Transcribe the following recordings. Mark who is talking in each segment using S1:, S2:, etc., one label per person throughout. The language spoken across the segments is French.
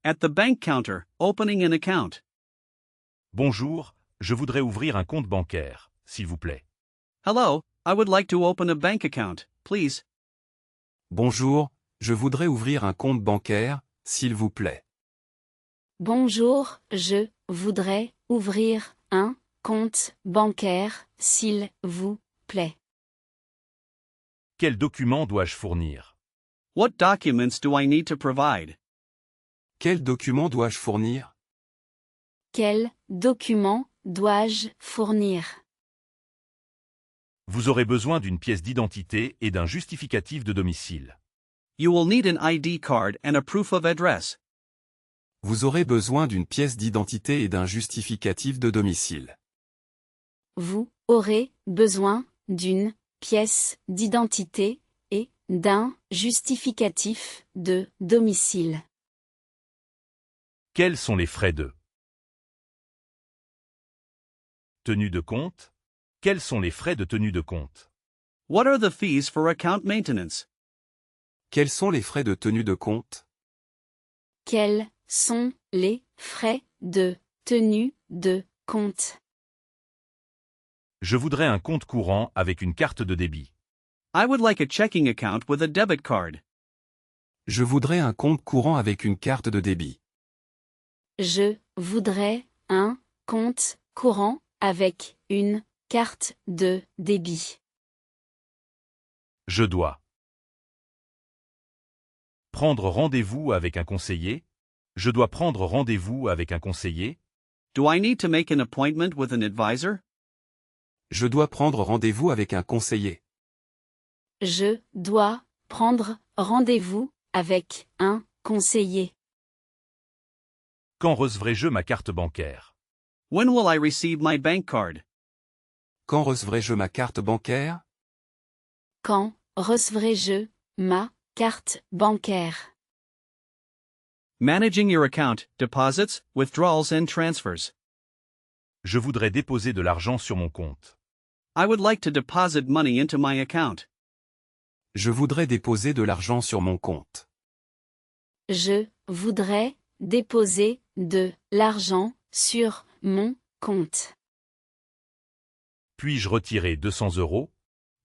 S1: At the bank counter, opening an account.
S2: Bonjour, je voudrais ouvrir un compte bancaire, s'il vous plaît.
S1: Hello, I would like to open a bank account, please.
S3: Bonjour, je voudrais ouvrir un compte bancaire, s'il vous plaît.
S4: Bonjour, je voudrais ouvrir un compte bancaire, s'il vous plaît.
S2: Quels documents dois-je fournir?
S1: What documents do I need to provide?
S3: Quel document dois-je fournir?
S4: Quels documents dois-je fournir?
S2: Vous aurez besoin d'une pièce d'identité et d'un justificatif de domicile.
S1: You will need an ID card and a proof of address.
S3: Vous aurez besoin d'une pièce d'identité et d'un justificatif de domicile.
S4: Vous aurez besoin d'une pièce d'identité et d'un justificatif de domicile.
S2: Quels sont les frais de tenue de compte? Quels sont les frais de tenue de compte?
S1: What are the fees for account maintenance?
S3: Quels sont les frais de tenue de compte?
S4: Quels sont les frais de tenue de compte?
S2: Je voudrais un compte courant avec une carte de débit.
S1: I would like a checking account with a debit card.
S3: Je voudrais un compte courant avec une carte de débit.
S4: Je voudrais un compte courant avec une carte de débit.
S2: Je dois prendre rendez-vous avec un conseiller? Je dois prendre rendez-vous avec un conseiller?
S1: Do I need to make an appointment with an advisor?
S3: Je dois prendre rendez-vous avec un conseiller.
S4: Je dois prendre rendez-vous avec un conseiller.
S2: Quand recevrai-je ma carte bancaire?
S1: When will I receive my bank card?
S3: Quand recevrai-je ma carte bancaire?
S4: Quand recevrai-je ma carte bancaire?
S1: Managing your account, deposits, withdrawals and transfers.
S2: Je voudrais déposer de l'argent sur mon compte.
S1: I would like to deposit money into my account.
S3: Je voudrais déposer de l'argent sur mon compte.
S4: Je voudrais déposer de l'argent sur mon compte.
S2: Puis-je retirer 200 €?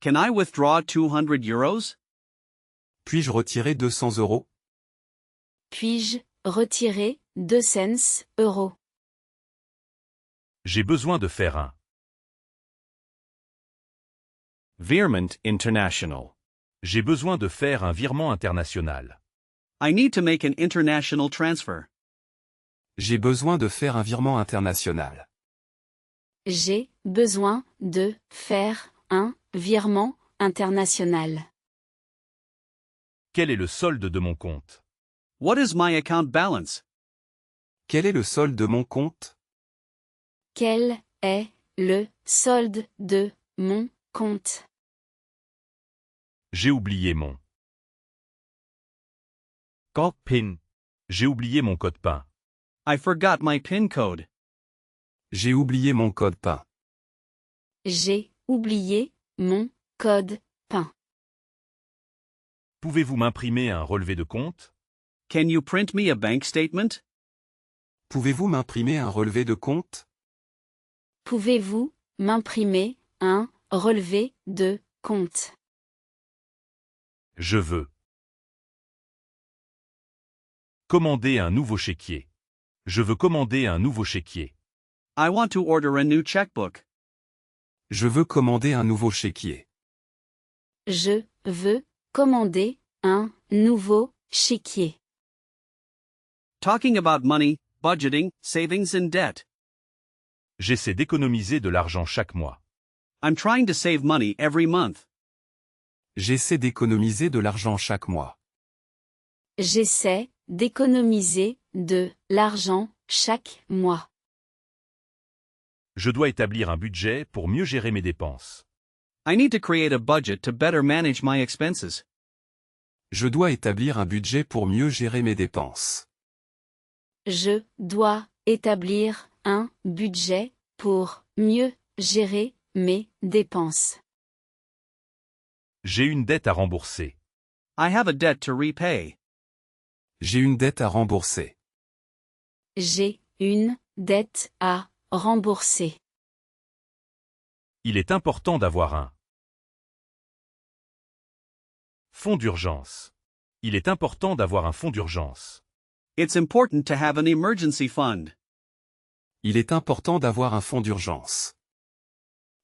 S1: Can I withdraw 200 euros?
S3: Puis-je retirer 200 €?
S4: Puis-je retirer 200 €?
S2: J'ai besoin de faire un
S1: Virement International.
S2: J'ai besoin de faire un virement international.
S1: I need to make an international transfer.
S3: J'ai besoin de faire un virement international.
S4: J'ai besoin de faire un virement international.
S2: Quel est le solde de mon compte?
S1: What is my account balance?
S3: Quel est le solde de mon compte?
S4: Quel est le solde de mon compte?
S2: J'ai oublié mon
S1: Code PIN.
S2: J'ai oublié mon code PIN.
S1: I forgot my PIN code.
S3: J'ai oublié mon code PIN.
S4: J'ai oublié mon code PIN.
S2: Pouvez-vous m'imprimer un relevé de compte?
S1: Can you print me a bank statement?
S3: Pouvez-vous m'imprimer un relevé de compte?
S4: Pouvez-vous m'imprimer un relevé de compte?
S2: Je veux commander un nouveau chéquier. Je veux commander un nouveau chéquier.
S1: I want to order a new checkbook.
S3: Je veux commander un nouveau chéquier.
S4: Je veux commander un nouveau chéquier.
S1: Talking about money, budgeting, savings and debt.
S2: J'essaie d'économiser de l'argent chaque mois.
S1: I'm trying to save money every month.
S3: J'essaie d'économiser de l'argent chaque mois.
S4: J'essaie d'économiser de l'argent chaque mois.
S2: Je dois établir un budget pour mieux gérer mes dépenses.
S1: I need to create a budget to better manage my expenses.
S3: Je dois établir un budget pour mieux gérer mes dépenses.
S4: Je dois établir un budget pour mieux gérer mes dépenses.
S2: J'ai une dette à rembourser.
S1: I have a debt to repay.
S3: J'ai une dette à rembourser.
S4: J'ai une dette à rembourser.
S2: Il est important d'avoir un fonds d'urgence. Il est important d'avoir un fonds d'urgence.
S1: It's important to have an emergency fund.
S3: Il est important d'avoir un fonds d'urgence.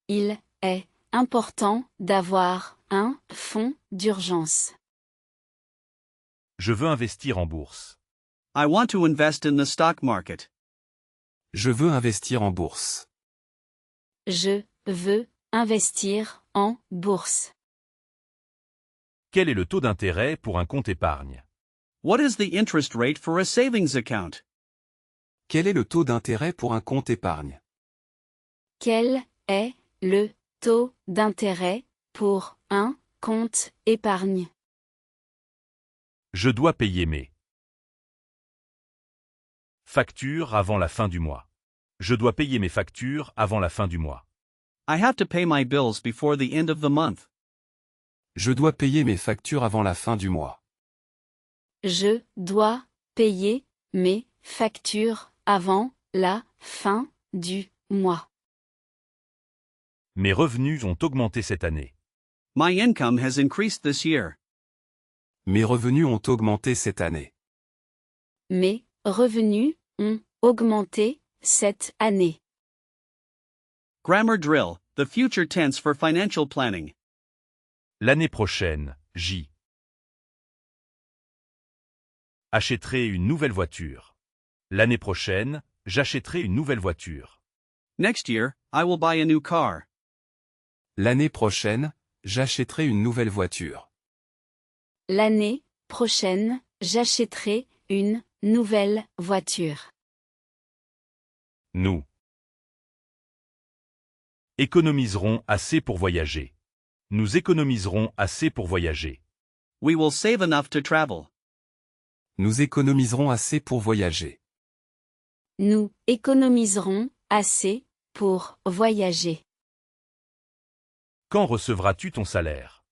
S4: Il est important d'avoir un fonds d'urgence.
S2: Je veux investir en bourse.
S1: I want to invest in the stock market.
S3: Je veux investir en bourse.
S4: Je veux investir en bourse.
S2: Quel est le taux d'intérêt pour un compte épargne?
S1: What is the interest rate for a savings account?
S3: Quel est le taux d'intérêt pour un compte épargne?
S4: Quel est le taux d'intérêt pour un compte épargne?
S2: Je dois payer mes factures avant la fin du mois. Je dois payer mes factures avant la fin du mois.
S1: I have to pay my bills before the end of the month.
S3: Je dois payer mes factures avant la fin du mois.
S4: Je dois payer mes factures avant la fin du mois.
S2: Mes revenus ont augmenté cette année.
S1: My income has increased this year.
S3: Mes revenus ont augmenté cette année.
S4: Mes revenus ont augmenté cette année.
S1: Grammar drill, the future tense for financial planning.
S2: L'année prochaine, j'y achèterai une nouvelle voiture. L'année prochaine, j'achèterai une nouvelle voiture.
S1: Next year, I will buy a new car.
S3: L'année prochaine, j'achèterai une nouvelle voiture.
S4: L'année prochaine, j'achèterai une nouvelle voiture.
S2: Nous économiserons assez pour voyager. Nous économiserons assez pour voyager.
S1: We will save enough to travel.
S3: Nous économiserons assez pour voyager.
S4: Nous économiserons assez pour voyager.
S2: Quand recevras-tu ton salaire?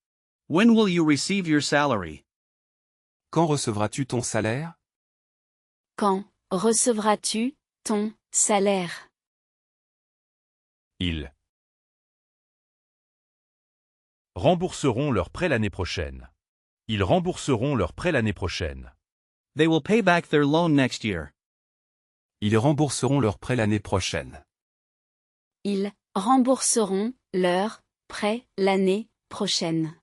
S1: When will you receive your salary?
S3: Quand recevras-tu ton salaire?
S4: Quand recevras-tu ton salaire?
S2: Ils rembourseront leur prêt l'année prochaine. Ils rembourseront leur prêt l'année prochaine.
S1: They will pay back their loan next year.
S3: Ils rembourseront leur prêt l'année prochaine.
S4: Ils rembourseront leur prêt l'année prochaine.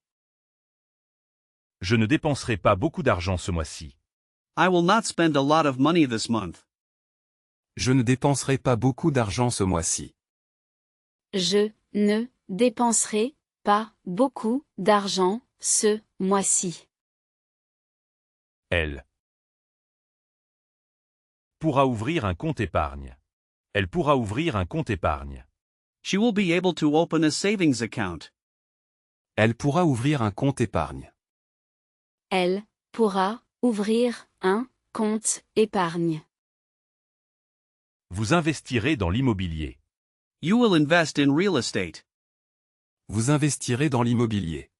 S2: Je ne dépenserai pas beaucoup d'argent ce mois-ci.
S1: I will not spend a lot of money this month.
S3: Je ne dépenserai pas beaucoup d'argent ce mois-ci.
S4: Je ne dépenserai pas beaucoup d'argent ce mois-ci.
S2: Elle pourra ouvrir un compte épargne. Elle pourra ouvrir un compte épargne.
S1: She will be able to open a savings account.
S3: Elle pourra ouvrir un compte épargne.
S4: Elle pourra ouvrir un compte épargne.
S2: Vous investirez dans l'immobilier.
S1: You will invest in real estate.
S3: Vous investirez dans l'immobilier.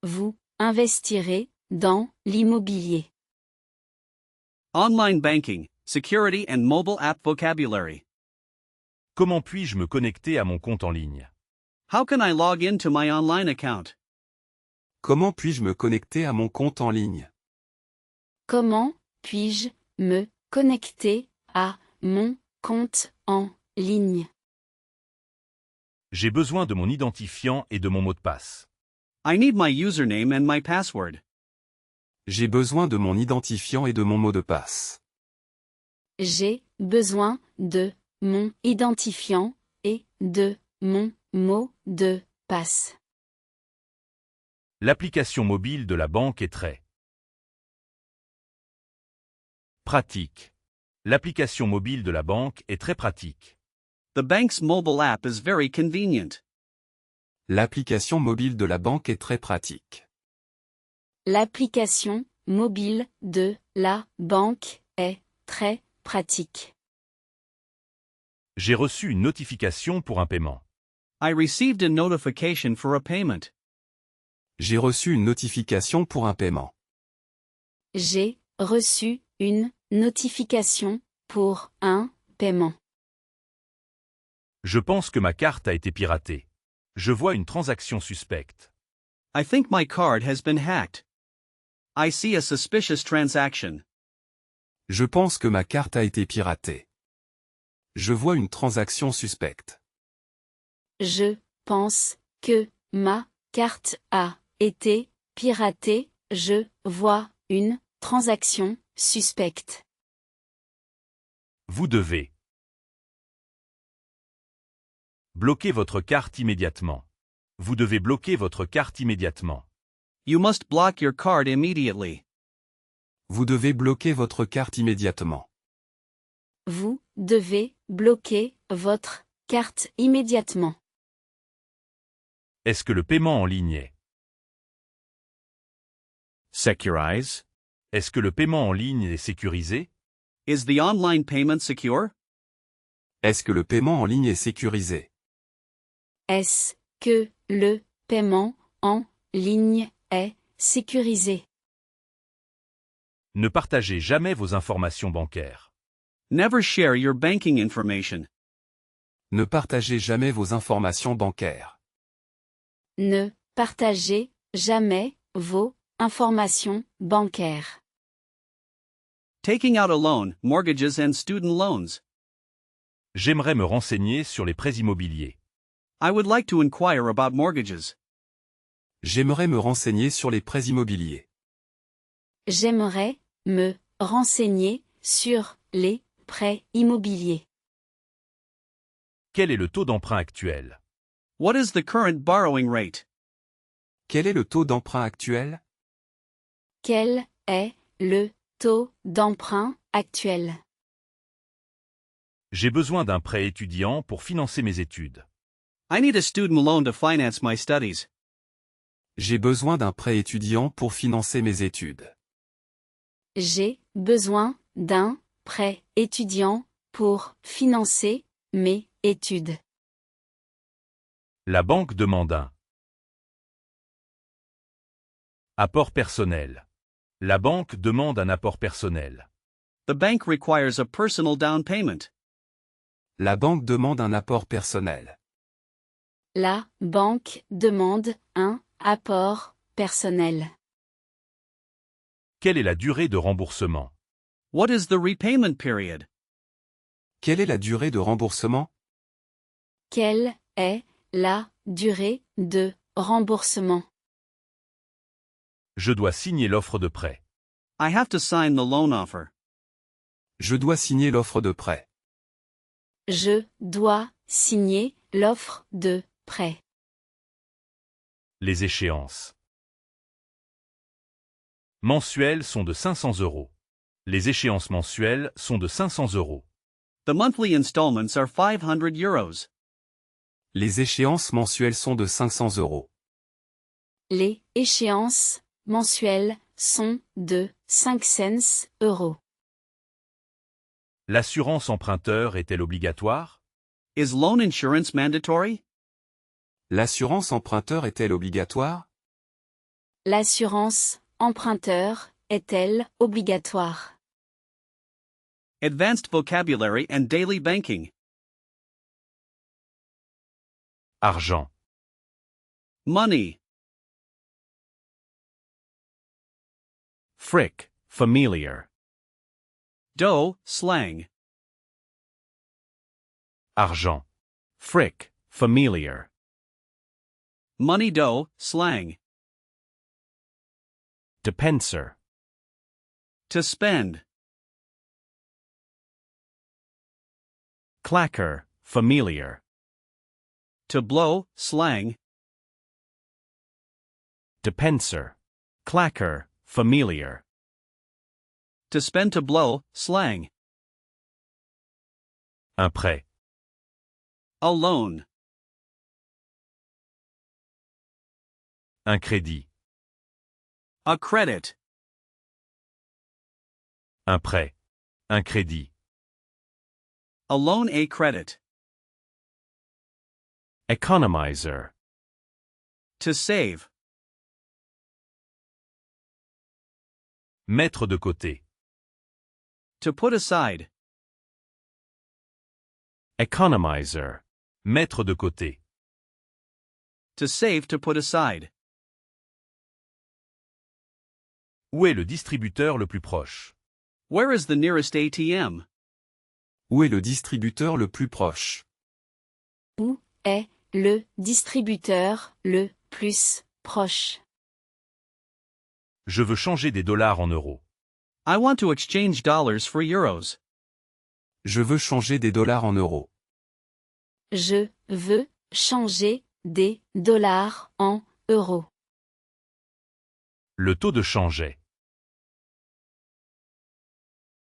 S4: Vous investirez dans l'immobilier.
S1: Online banking, security and mobile app vocabulary.
S2: Comment puis-je me connecter à mon compte en ligne?
S1: How can I log into my online account?
S3: Comment puis-je me connecter à mon compte en ligne?
S4: Comment puis-je me connecter à mon compte en ligne?
S2: J'ai besoin de mon identifiant et de mon mot de passe.
S1: I need my username and my password.
S3: J'ai besoin de mon identifiant et de mon mot de passe.
S4: J'ai besoin de mon identifiant et de mon mot de passe.
S2: L'application mobile de la banque est très pratique. L'application mobile de la banque est très pratique.
S1: The bank's mobile app is very convenient.
S3: L'application mobile de la banque est très pratique.
S4: L'application mobile de la banque est très pratique.
S2: J'ai reçu une notification pour un paiement.
S1: I received a notification for a payment.
S3: J'ai reçu une notification pour un paiement.
S4: J'ai reçu une notification pour un paiement.
S2: Je pense que ma carte a été piratée. Je vois une transaction suspecte.
S1: I think my card has been hacked. I see a suspicious transaction.
S3: Je pense que ma carte a été piratée. Je vois une transaction suspecte.
S4: Je pense que ma carte a été piratée. Je vois une transaction suspecte.
S2: Vous devez bloquer votre carte immédiatement. Vous devez bloquer votre carte immédiatement.
S1: You must block your card immediately.
S3: Vous devez bloquer votre carte immédiatement.
S4: Vous devez bloquer votre carte immédiatement.
S2: Est-ce que le paiement en ligne est
S1: Securize.
S2: Est-ce que le paiement en ligne est sécurisé?
S1: Is the online payment secure?
S3: Est-ce que le paiement en ligne est sécurisé?
S4: Est-ce que le paiement en ligne est sécurisé?
S2: Ne partagez jamais vos informations bancaires.
S1: Never share your banking information.
S3: Ne partagez jamais vos informations bancaires.
S4: Ne partagez jamais vos informations bancaires.
S1: Taking out a loan, mortgages and student loans.
S2: J'aimerais me renseigner sur les prêts immobiliers.
S1: I would like to inquire about mortgages.
S3: J'aimerais me renseigner sur les prêts immobiliers.
S4: J'aimerais me renseigner sur les prêts immobiliers.
S2: Quel est le taux d'emprunt actuel?
S1: What is the current borrowing rate?
S3: Quel est le taux d'emprunt actuel?
S4: Quel est le taux d'emprunt actuel?
S2: J'ai besoin d'un prêt étudiant pour financer mes études.
S1: I need a student loan to finance my studies.
S3: J'ai besoin d'un prêt étudiant pour financer mes études.
S4: J'ai besoin d'un prêt étudiant pour financer mes études.
S2: La banque demande un apport personnel. La banque demande un apport personnel.
S1: The bank requires a personal down payment.
S3: La banque demande un apport personnel.
S4: La banque demande un apport personnel.
S2: Quelle est la durée de remboursement?
S1: What is the repayment period?
S3: Quelle est la durée de remboursement?
S4: Quelle est la durée de remboursement?
S2: Je dois signer l'offre de prêt.
S1: I have to sign the loan offer.
S3: Je dois signer l'offre de prêt.
S4: Je dois signer l'offre de prêt.
S2: Les échéances mensuelles sont de 500 €. Les échéances mensuelles sont de 500 €.
S1: The monthly installments are 500 euros.
S3: Les échéances mensuelles sont de 500 €.
S4: Les échéances mensuelles sont de 500 €.
S2: L'assurance emprunteur est-elle obligatoire?
S1: Is loan insurance mandatory?
S3: L'assurance emprunteur est-elle obligatoire?
S4: L'assurance emprunteur est-elle obligatoire?
S1: Advanced vocabulary and daily banking.
S2: Argent.
S1: Money. Frick, familiar. Dough, slang.
S2: Argent.
S1: Frick, familiar. Money dough, slang.
S2: Depenser.
S1: To spend. Clacker, familiar. To blow, slang.
S2: Depenser.
S1: Clacker, familiar. To spend to blow, slang.
S2: Un prêt.
S1: A loan.
S2: Un crédit.
S1: A credit.
S2: Un prêt. Un crédit.
S1: A loan, a credit.
S2: Economizer.
S1: To save.
S2: Mettre de côté.
S1: To put aside.
S2: Economizer. Mettre de côté.
S1: To save, to put aside.
S2: Où est le distributeur le plus proche?
S1: Where is the nearest ATM?
S3: Où est le distributeur le plus proche?
S4: Où est le distributeur le plus proche?
S2: Je veux changer des dollars en euros.
S1: I want to exchange dollars for euros.
S3: Je veux changer des dollars en euros.
S4: Je veux changer des dollars en euros.
S2: Le taux de change est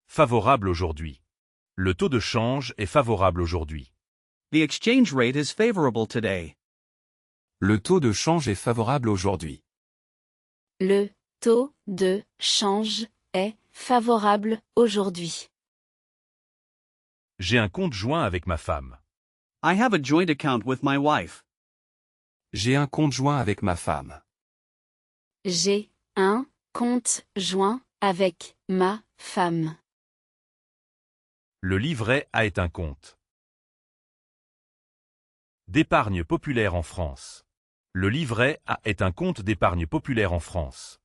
S2: favorable aujourd'hui. Le taux de change est favorable aujourd'hui.
S1: The exchange rate is favorable today.
S3: Le taux de change est favorable aujourd'hui.
S4: Le taux de change est favorable aujourd'hui.
S2: J'ai un compte joint avec ma femme.
S1: I have a joint account with my wife.
S3: J'ai un compte joint avec ma femme.
S4: J'ai un compte joint avec ma femme.
S2: Le livret A est un compte d'épargne populaire en France. Le livret A est un compte d'épargne populaire en France.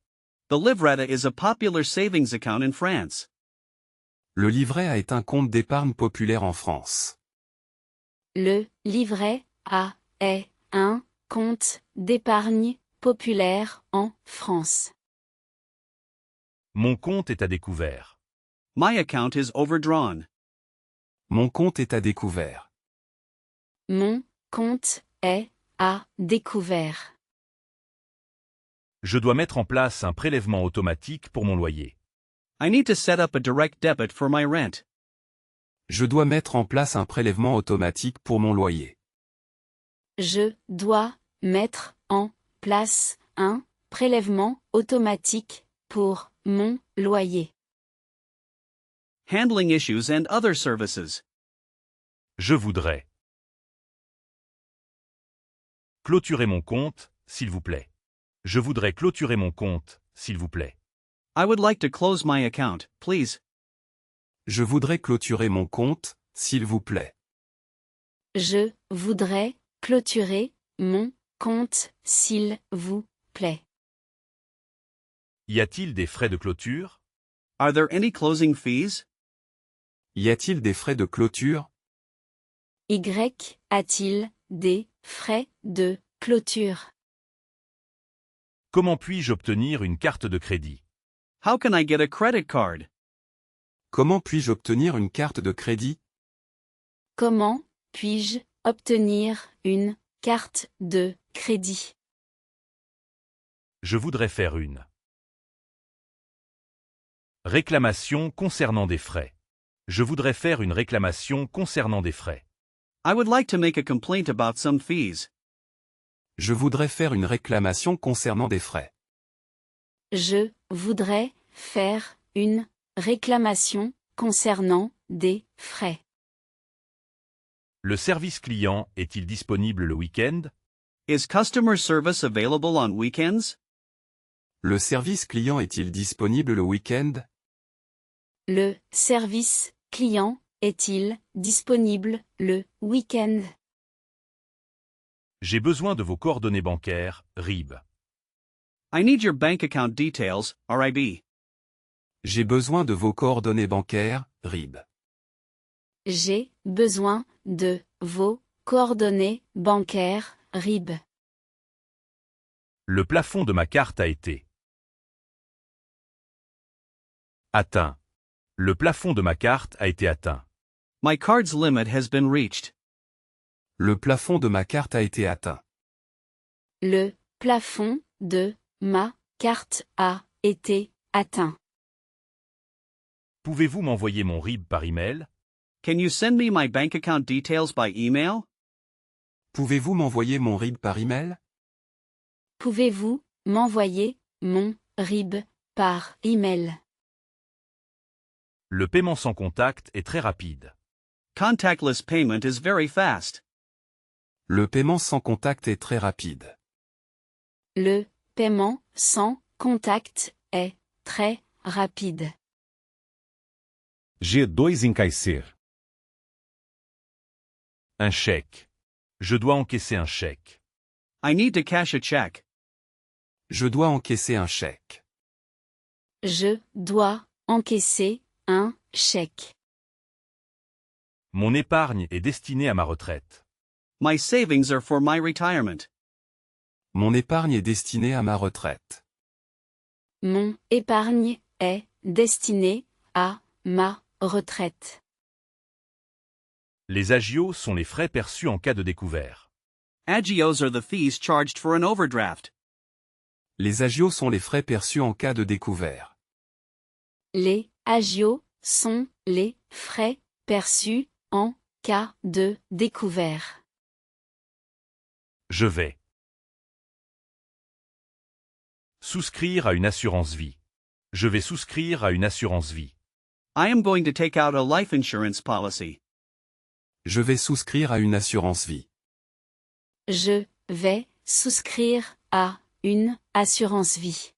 S1: The Livretta is a popular savings account in France.
S3: Le livret A est un compte d'épargne populaire en France.
S4: Le livret A est un compte d'épargne populaire en France.
S2: Mon compte est à découvert.
S1: My account is overdrawn.
S3: Mon compte est à découvert.
S4: Mon compte est à découvert.
S2: Je dois mettre en place un prélèvement automatique pour mon loyer.
S1: I need to set up a direct debit for my rent.
S3: Je dois mettre en place un prélèvement automatique pour mon loyer.
S4: Je dois mettre en place un prélèvement automatique pour mon loyer.
S1: Handling issues and other services.
S2: Je voudrais clôturer mon compte, s'il vous plaît. Je voudrais clôturer mon compte, s'il vous plaît.
S1: I would like to close my account, please.
S3: Je voudrais clôturer mon compte, s'il vous plaît.
S4: Je voudrais clôturer mon compte, s'il vous plaît.
S2: Y a-t-il des frais de clôture?
S1: Are there any closing fees?
S3: Y a-t-il des frais de clôture?
S4: Y a-t-il des frais de clôture?
S2: Comment puis-je obtenir une carte de crédit?
S1: How can I get a credit card?
S3: Comment puis-je obtenir une carte de crédit?
S4: Comment puis-je obtenir une carte de crédit?
S2: Je voudrais faire une réclamation concernant des frais. Je voudrais faire une réclamation concernant des frais.
S1: I would like to make a complaint about some fees.
S3: Je voudrais faire une réclamation concernant des frais.
S4: Je voudrais faire une réclamation concernant des frais.
S2: Le service client est-il disponible le week-end?
S1: Is customer service available on weekends?
S3: Le service client est-il disponible le week-end?
S4: Le service client est-il disponible le week-end?
S2: J'ai besoin de vos coordonnées bancaires, RIB.
S1: I need your bank account details, RIB.
S3: J'ai besoin de vos coordonnées bancaires, RIB.
S4: J'ai besoin de vos coordonnées bancaires, RIB.
S2: Le plafond de ma carte a été atteint. Le plafond de ma carte a été atteint.
S1: My card's limit has been reached.
S3: Le plafond de ma carte a été atteint.
S4: Le plafond de ma carte a été atteint.
S2: Pouvez-vous m'envoyer mon RIB par email?
S1: Can you send me my bank account details by email?
S3: Pouvez-vous m'envoyer mon RIB par email?
S4: Pouvez-vous m'envoyer mon RIB par email?
S2: Le paiement sans contact est très rapide.
S1: Contactless payment is very fast.
S3: Le paiement sans contact est très rapide.
S4: Le paiement sans contact est très rapide.
S5: G2 em Kaiser.
S2: Un chèque. Je dois encaisser un chèque.
S1: I need to cash a check.
S3: Je dois encaisser un chèque.
S4: Je dois encaisser un chèque.
S2: Mon épargne est destinée à ma retraite.
S1: My savings are for my retirement.
S3: Mon épargne est destinée à ma retraite.
S4: Mon épargne est destinée à ma retraite.
S2: Les agios sont les frais perçus en cas de découvert.
S1: Agios are the fees charged for an overdraft.
S3: Les agios sont les frais perçus en cas de découvert.
S4: Les agios sont les frais perçus en cas de découvert.
S2: Je vais souscrire à une assurance vie. Je vais souscrire à une assurance vie.
S1: I am going to take out a life insurance policy.
S3: Je vais souscrire à une assurance vie.
S4: Je vais souscrire à une assurance vie.